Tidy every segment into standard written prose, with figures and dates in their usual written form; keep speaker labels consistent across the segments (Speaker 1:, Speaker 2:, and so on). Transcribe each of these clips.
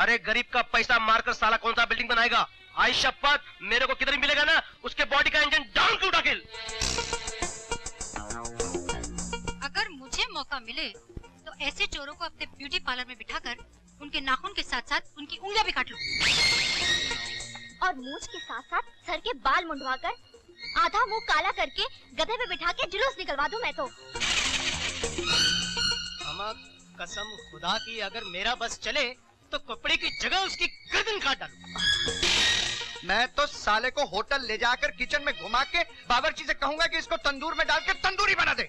Speaker 1: अरे गरीब का पैसा मारकर साला कौन सा बिल्डिंग बनाएगा? आई शपथ, मेरे को किधर मिलेगा ना उसके बॉडी का इंजन डाउन टू डकिल।
Speaker 2: अगर मुझे मौका मिले तो ऐसे चोरों को अपने ब्यूटी पार्लर में बिठाकर उनके नाखून के साथ साथ उनकी उंगलियां भी काट लूं।
Speaker 3: और मूंछ के साथ साथ सर के बाल मुंडवाकर आधा मुंह काला करके गधे पे बिठा के जुलूस निकलवा दूं मैं तो।
Speaker 1: अम्मा कसम खुदा की, अगर मेरा बस चले तो कपड़े की जगह उसकी गर्दन काट डालूं।
Speaker 4: मैं तो साले को होटल ले जाकर किचन में घुमा के बावर्ची से कहूंगा कि इसको तंदूर में डाल के तंदूरी बना दे।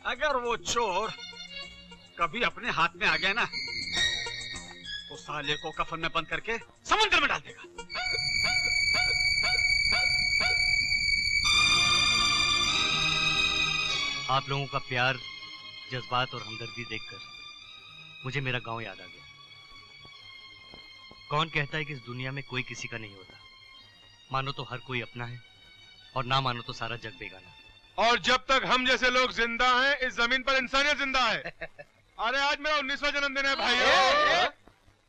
Speaker 5: अगर वो चोर कभी अपने हाथ में आ गया ना तो साले को कफन में बंद करके समुद्र में डाल देगा।
Speaker 6: आप लोगों का प्यार, जज्बात और हमदर्दी देखकर मुझे मेरा गांव याद आ गया। कौन कहता है कि इस दुनिया में कोई किसी का नहीं होता? मानो तो हर कोई अपना है और ना मानो तो सारा जग बेगाना।
Speaker 7: और जब तक हम जैसे लोग जिंदा हैं, इस जमीन पर इंसानियत जिंदा है। अरे आज मेरा 19वां जन्मदिन है भाई।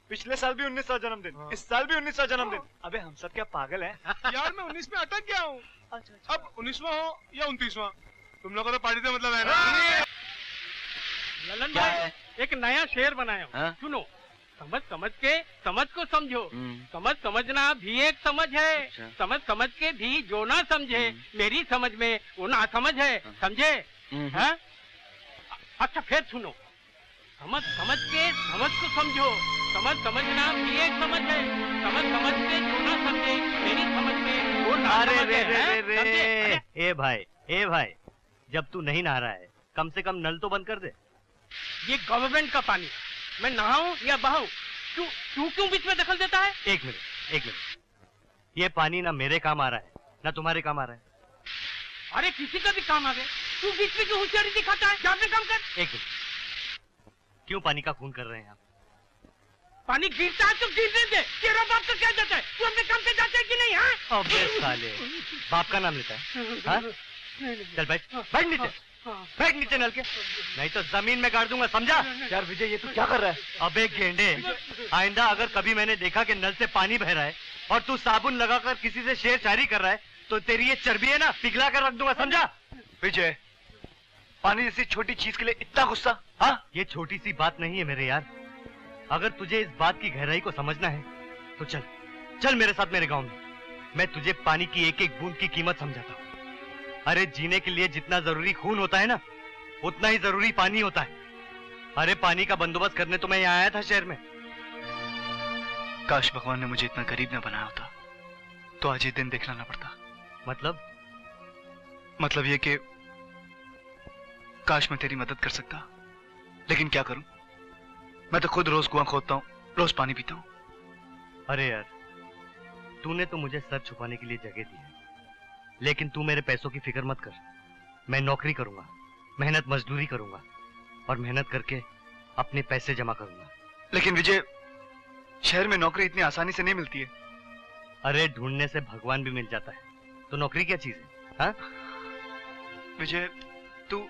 Speaker 8: पिछले साल भी 19वां जन्मदिन, इस साल भी 19वां जन्मदिन। अबे हम सब क्या पागल हैं?
Speaker 7: यार मैं 19 में अटक गया हूँ। अब 19वां हो या 29वां, तुम लोगों को तो पार्टी से मतलब है ना।
Speaker 9: ललन भाई एक नया शेर बनाया हूँ, सुनो। समझ समझ के समझ को समझो, समझ समझना भी एक समझ है, समझ समझ के भी जो ना समझे मेरी समझ में वो ना समझ है, समझे? हैं? अच्छा फिर सुनो। समझ समझ के समझ को समझो, समझ समझना भी एक समझ है, समझ समझ के जो ना समझे मेरी समझ में वो ना समझ है।
Speaker 6: ए भाई, जब तू नहीं नहा रहा है कम से कम नल तो बंद कर दे।
Speaker 9: ये गवर्नमेंट का पानी, मैं नहाऊं या बहाऊं? तू क्यों बीच में दखल देता है?
Speaker 6: एक मिनट, ये पानी ना मेरे काम आ रहा है ना तुम्हारे काम आ रहा है।
Speaker 9: अरे किसी का भी काम आ गया, तू बीच में क्यों होशियारी दिखाता है? जा अपने काम कर।
Speaker 6: एक मिनट, क्यों पानी का खून कर रहे हैं आप?
Speaker 9: पानी गिरता है तो गिरने दे, तेरा बाप तो क्या जाता है? तू अपने काम पे जाता है कि नहीं? हाँ
Speaker 6: अबे साले, बाप का नाम लेता है? हाँ? चल बैठ नीचे नल के, नहीं तो जमीन में गाड़ दूंगा, समझा?
Speaker 8: यार विजय ये तू क्या कर रहा है?
Speaker 6: अबे गेंडे, आइंदा अगर कभी मैंने देखा कि नल से पानी बह रहा है और तू साबुन लगाकर किसी से शेर शायरी कर रहा है तो तेरी ये चर्बी है ना पिघला कर रख दूंगा, समझा?
Speaker 8: विजय, पानी जैसी छोटी चीज के लिए इतना गुस्सा? हाँ,
Speaker 6: ये छोटी सी बात नहीं है मेरे यार। अगर तुझे इस बात की गहराई को समझना है तो चल मेरे साथ मेरे गाँव में। मैं तुझे पानी की एक एक बूंद की कीमत समझाता हूँ। अरे जीने के लिए जितना जरूरी खून होता है ना, उतना ही जरूरी पानी होता है। अरे पानी का बंदोबस्त करने तो मैं यहाँ आया था शहर में।
Speaker 8: काश भगवान ने मुझे इतना गरीब न बनाया होता तो आज ये दिन देखना ना पड़ता। मतलब ये कि काश मैं तेरी मदद कर सकता, लेकिन क्या करूं? मैं तो खुद रोज कुआं खोदता हूँ, रोज पानी पीता हूँ।
Speaker 6: अरे यार, तूने तो मुझे सर छुपाने के लिए जगह दी है, लेकिन तू मेरे पैसों की फिक्र मत कर। मैं नौकरी करूंगा, मेहनत मजदूरी करूंगा और मेहनत करके अपने पैसे जमा करूंगा।
Speaker 8: लेकिन विजय, शहर में नौकरी इतनी आसानी से नहीं मिलती है।
Speaker 6: अरे ढूंढने से भगवान भी मिल जाता है, तो नौकरी क्या चीज है? हाँ
Speaker 8: विजय, तू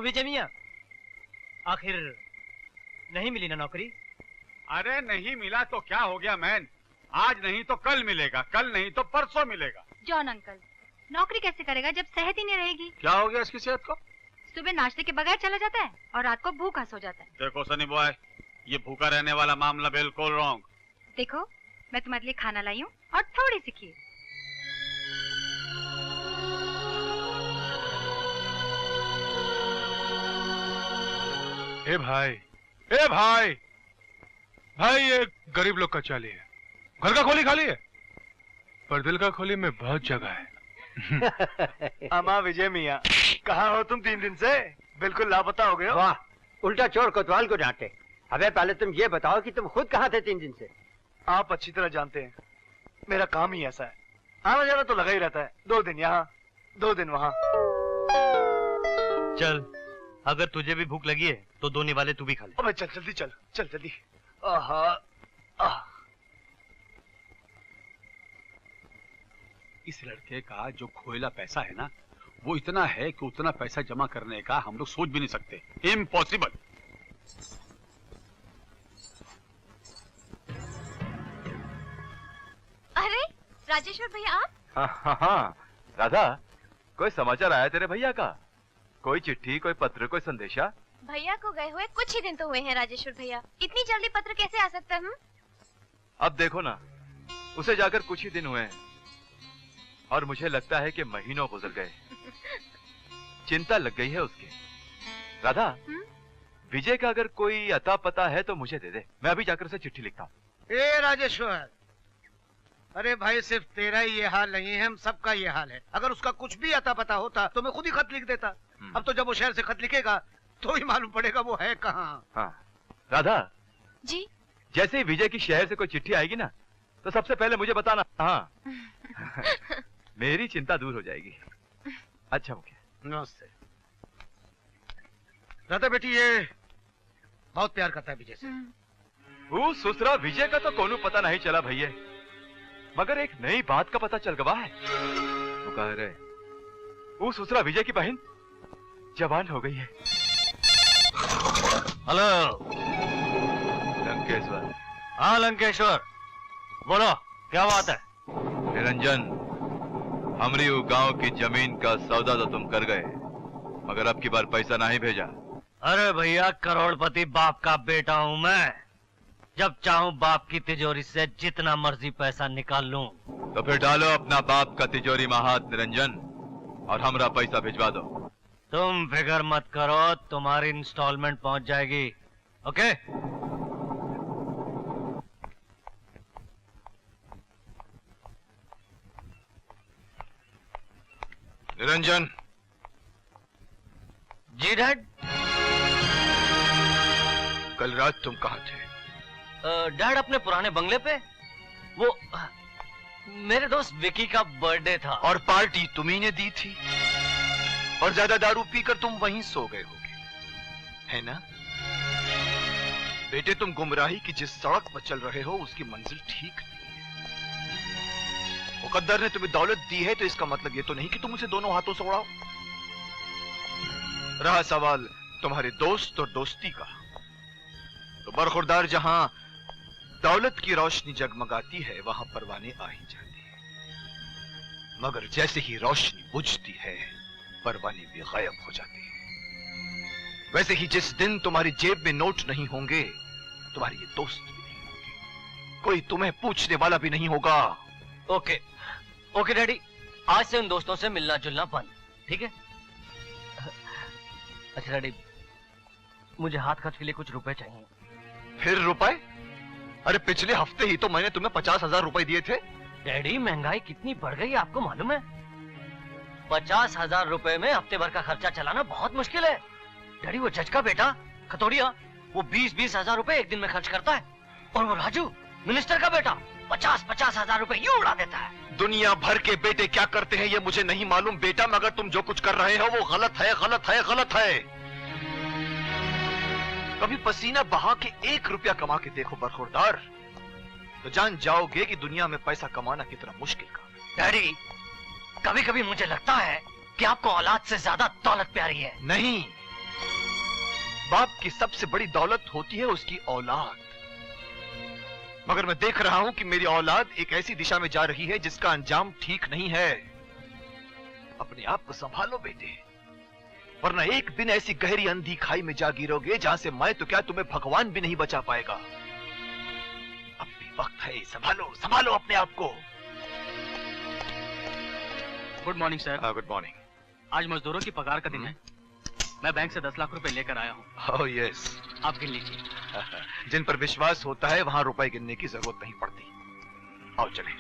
Speaker 1: विजय मियां, आखिर नहीं मिली ना नौकरी?
Speaker 5: अरे नहीं मिला तो क्या हो गया मैन, आज नहीं तो कल मिलेगा, कल नहीं तो परसों मिलेगा।
Speaker 2: जॉन अंकल, नौकरी कैसे करेगा जब सेहत ही नहीं रहेगी?
Speaker 5: क्या हो गया इसकी सेहत को?
Speaker 2: सुबह नाश्ते के बगैर चला जाता है और रात को भूखा सो जाता है।
Speaker 5: देखो सनी बॉय, ये भूखा रहने वाला मामला बिल्कुल रॉन्ग।
Speaker 2: देखो, मैं तुम्हारे लिए खाना लाई हूँ और थोड़ी सी खीर।
Speaker 7: ए भाई, भाई ये गरीब लोग का चाली है। घर का खोली खाली है पर दिल का खोली में बहुत जगह है।
Speaker 8: अमा विजय मियाँ, कहाँ हो तुम 3 दिन से? बिल्कुल लापता हो गए हो।
Speaker 1: वाह, उल्टा चोर कोतवाल को डांटे।
Speaker 10: अबे पहले तुम ये बताओ कि तुम खुद कहाँ थे 3 दिन से?
Speaker 8: आप अच्छी तरह जानते हैं, मेरा काम ही ऐसा है, आना जाना तो लगा ही रहता है। 2 दिन यहाँ 2 दिन वहाँ।
Speaker 6: चल, अगर तुझे भी भूख लगी है तो 2 निवाले तू भी खा ले।
Speaker 8: अबे चल जल्दी चल, चल जल्दी।
Speaker 5: इस लड़के का जो खोएला पैसा है ना, वो इतना है कि उतना पैसा जमा करने का हम लोग सोच भी नहीं सकते। इम्पॉसिबल।
Speaker 3: अरे राजेश्वर भैया आप?
Speaker 11: हाँ, राधा, कोई समाचार आया तेरे भैया का? कोई चिट्ठी, कोई पत्र, कोई संदेशा?
Speaker 3: भैया को गए हुए कुछ ही दिन तो हुए हैं राजेश्वर भैया, इतनी जल्दी पत्र कैसे आ सकता है?
Speaker 11: अब देखो ना, उसे जाकर कुछ ही दिन हुए हैं और मुझे लगता है कि महीनों गुजर गए। चिंता लग गई है उसकी। राधा, विजय का अगर कोई अता पता है तो मुझे दे दे, मैं अभी जाकर उसे चिट्ठी लिखता हूँ।
Speaker 1: ए राजेश्वर, अरे भाई सिर्फ तेरा ही ये हाल नहीं है, हम सबका ये हाल है। अगर उसका कुछ भी अता पता होता तो मैं खुद ही खत लिख देता। अब तो जब वो शहर से खत लिखेगा तो ही मालूम पड़ेगा वो है कहाँ।
Speaker 11: हाँ, राधा
Speaker 3: जी,
Speaker 11: जैसे ही विजय की शहर से कोई चिट्ठी आएगी ना तो सबसे पहले मुझे बताना। हाँ मेरी चिंता दूर हो जाएगी। अच्छा मुखिया।
Speaker 1: नमस्ते। राधा बेटी ये बहुत प्यार करता है विजय से।
Speaker 11: वो ससुरा विजय का तो कोनो पता नहीं चला भैया, मगर एक नई बात का पता चल गवा है। वो कह रहे वो ससुरा विजय की बहन जवान हो गई है।
Speaker 6: हेलो
Speaker 11: लंकेश्वर।
Speaker 6: हाँ लंकेश्वर, बोलो क्या बात है?
Speaker 11: निरंजन, हमरी गांव की जमीन का सौदा तो तुम कर गए, मगर अब की बार पैसा नहीं भेजा।
Speaker 6: अरे भैया, करोड़पति बाप का बेटा हूँ मैं, जब चाहूँ बाप की तिजोरी से जितना मर्जी पैसा निकाल लूं।
Speaker 11: तो फिर डालो अपना बाप का तिजोरी में हाथ निरंजन, और हमरा पैसा भिजवा दो।
Speaker 6: तुम फिक्र मत करो, तुम्हारी इंस्टॉलमेंट पहुंच जाएगी। ओके?
Speaker 11: निरंजन।
Speaker 6: जी डैड।
Speaker 11: कल रात तुम कहाँ थे?
Speaker 6: डैड अपने पुराने बंगले पे, वो मेरे दोस्त विकी का बर्थडे था।
Speaker 8: और पार्टी तुम्ही ने दी थी, और ज्यादा दारू पीकर तुम वहीं सो गए होगे, है ना? बेटे, तुम गुमराही की जिस सड़क पर चल रहे हो उसकी मंजिल ठीक नहीं है। मुकद्दर ने तुम्हें दौलत दी है तो इसका मतलब ये तो नहीं कि तुम उसे दोनों हाथों से उड़ाओ। रहा सवाल तुम्हारे दोस्त और दोस्ती का, तो बरखुरदार जहां दौलत की रोशनी जगमगाती है वहां परवाने आ ही जाते हैं, मगर जैसे ही रोशनी बुझती है परवाने भी गायब हो जाते हैं। वैसे ही जिस दिन तुम्हारी जेब में नोट नहीं होंगे तुम्हारे ये दोस्त भी नहीं होंगे, कोई तुम्हें पूछने वाला भी नहीं होगा।
Speaker 6: ओके ओके डैडी, आज से उन दोस्तों से मिलना जुलना बंद, ठीक है? अच्छा डैडी, मुझे हाथ खर्च के लिए कुछ रुपए चाहिए।
Speaker 8: फिर रुपए? अरे पिछले हफ्ते ही तो मैंने तुम्हें 50,000 रुपए दिए थे।
Speaker 6: डैडी, महंगाई कितनी बढ़ गई आपको मालूम है? 50,000 रुपए में हफ्ते भर का खर्चा चलाना बहुत मुश्किल है। डैडी, वो जज का बेटा खतोड़िया, वो 20-20 हजार रुपए एक दिन में खर्च करता है, और वो राजू मिनिस्टर का बेटा 50-50 हजार रुपए यूं उड़ा देता है।
Speaker 8: दुनिया भर के बेटे क्या करते हैं ये मुझे नहीं मालूम बेटा, मगर तुम जो कुछ कर रहे हो वो गलत है, गलत है, गलत है। कभी पसीना बहा के 1 रुपया कमा के देखो बरखुरदार, तो जान जाओगे कि दुनिया में पैसा कमाना कितना मुश्किल काम है।
Speaker 6: डैडी, कभी कभी मुझे लगता है कि आपको औलाद से ज्यादा दौलत प्यारी है।
Speaker 8: नहीं, बाप की सबसे बड़ी दौलत होती है उसकी औलाद, मगर मैं देख रहा हूं कि मेरी औलाद एक ऐसी दिशा में जा रही है जिसका अंजाम ठीक नहीं है। अपने आप को संभालो बेटे, वरना एक दिन ऐसी गहरी अंधी खाई में जा गिरोगे जहां से मैं तो क्या तुम्हें भगवान भी नहीं बचा पाएगा। अब भी वक्त है, संभालो संभालो अपने आप को।
Speaker 12: Good morning sir.
Speaker 8: Good morning.
Speaker 12: आज मजदूरों की पगार का दिन है, मैं बैंक से 10 लाख रुपए लेकर आया हूँ।
Speaker 8: ओह यस,
Speaker 12: आप गिन लीजिए।
Speaker 8: जिन पर विश्वास होता है वहां रुपए गिनने की जरूरत नहीं पड़ती। आओ चलें।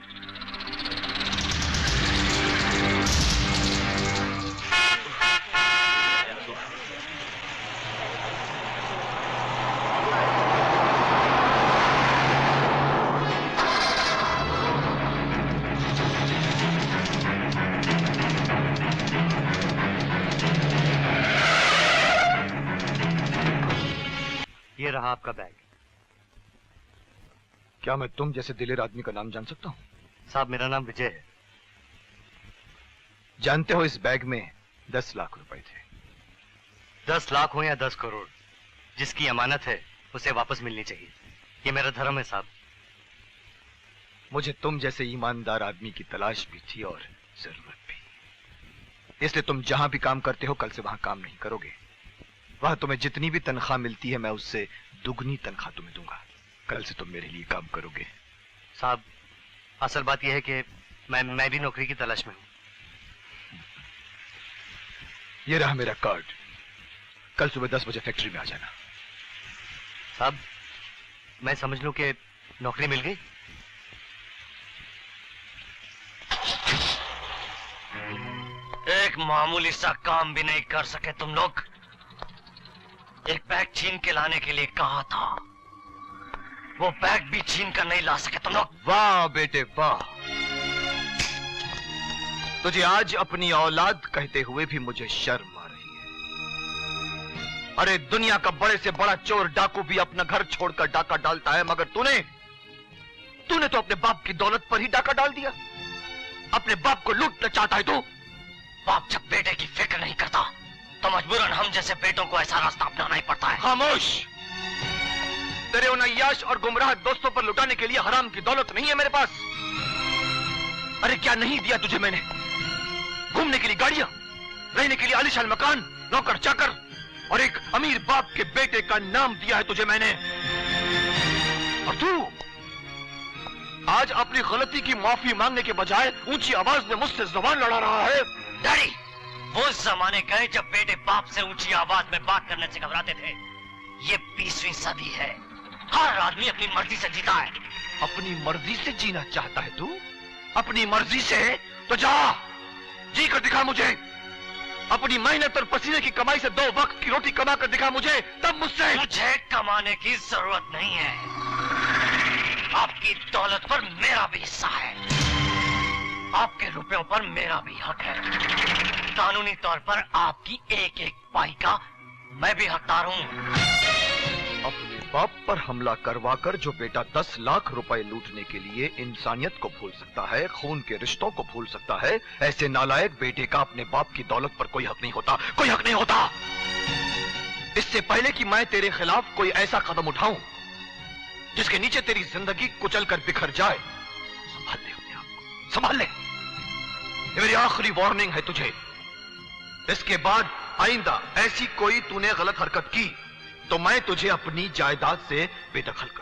Speaker 6: ये रहा आपका बैग।
Speaker 8: क्या मैं तुम जैसे दिलेर आदमी का नाम जान सकता हूँ?
Speaker 6: साहब मेरा नाम विजय है।
Speaker 8: जानते हो इस बैग में 10 लाख रुपए थे।
Speaker 6: 10 लाख हो या 10 करोड़, जिसकी अमानत है उसे वापस मिलनी चाहिए। ये मेरा धर्म है साहब।
Speaker 8: मुझे तुम जैसे ईमानदार आदमी की तलाश भी थी और जरूरत भी। इसलिए तुम जहां भी काम करते हो कल से वहां काम नहीं करोगे। वहां तुम्हें जितनी भी तनख्वाह मिलती है मैं उससे दुगनी तनख्वाह तुम्हें दूंगा। कल से तुम मेरे लिए काम करोगे।
Speaker 6: साहब असल बात यह है कि मैं भी नौकरी की तलाश में हूँ।
Speaker 8: ये रहा मेरा कार्ड। कल सुबह 10 बजे फैक्ट्री में आ जाना।
Speaker 6: साहब मैं समझ लूं कि नौकरी मिल गई? एक मामूली सा काम भी नहीं कर सके तुम लोग। एक बैग छीन के लाने के लिए कहा था, वो बैग भी छीन कर नहीं ला सके तुम लोग।
Speaker 8: वाह बेटे वाह, तुझे आज अपनी औलाद कहते हुए भी मुझे शर्म आ रही है। अरे दुनिया का बड़े से बड़ा चोर डाकू भी अपना घर छोड़कर डाका डालता है, मगर तूने तो अपने बाप की दौलत पर ही डाका डाल दिया। अपने बाप को लूटना चाहता है तू।
Speaker 6: बाप जब बेटे की फिक्र नहीं करता तो मजबूरन हम जैसे बेटों को ऐसा रास्ता अपनाना ही पड़ता है।
Speaker 8: खामोश। तेरे उन अय्याश और गुमराह दोस्तों पर लुटाने के लिए हराम की दौलत नहीं है मेरे पास। अरे क्या नहीं दिया तुझे मैंने? घूमने के लिए गाड़ियां, रहने के लिए आलीशान मकान, नौकर चाकर और एक अमीर बाप के बेटे का नाम दिया है तुझे मैंने। और तू आज अपनी गलती की माफी मांगने के बजाय ऊंची आवाज में मुझसे जबान लड़ा रहा है।
Speaker 6: डैडी, वो जमाने गए जब बेटे बाप से ऊंची आवाज में बात करने से घबराते थे। ये 20वीं सदी है। हर आदमी अपनी मर्जी से जीता है।
Speaker 8: अपनी मर्जी से जीना चाहता है तू? अपनी मर्जी से तो जा, जी कर दिखा मुझे। अपनी मेहनत और पसीने की कमाई से 2 वक्त की रोटी कमा कर दिखा मुझे, तब मुझसे।
Speaker 6: मुझे कमाने की जरूरत नहीं है। आपकी दौलत पर मेरा भी हिस्सा है, आपके रुपयों पर मेरा भी हक है। कानूनी तौर पर आपकी एक एक पाई का मैं भी हकदार हूँ।
Speaker 8: अपने बाप पर हमला करवाकर जो बेटा 10 लाख रुपए लूटने के लिए इंसानियत को भूल सकता है, खून के रिश्तों को भूल सकता है, ऐसे नालायक बेटे का अपने बाप की दौलत पर कोई हक नहीं होता। कोई हक नहीं होता। इससे पहले कि मैं तेरे खिलाफ कोई ऐसा कदम उठाऊं जिसके नीचे तेरी जिंदगी कुचल कर बिखर जाए, संभाल ले अपने आप को, संभाल ले। ये मेरी आखिरी वार्निंग है तुझे। इसके बाद आइंदा ऐसी कोई तूने गलत हरकत की तो मैं तुझे अपनी जायदाद से बेदखल कर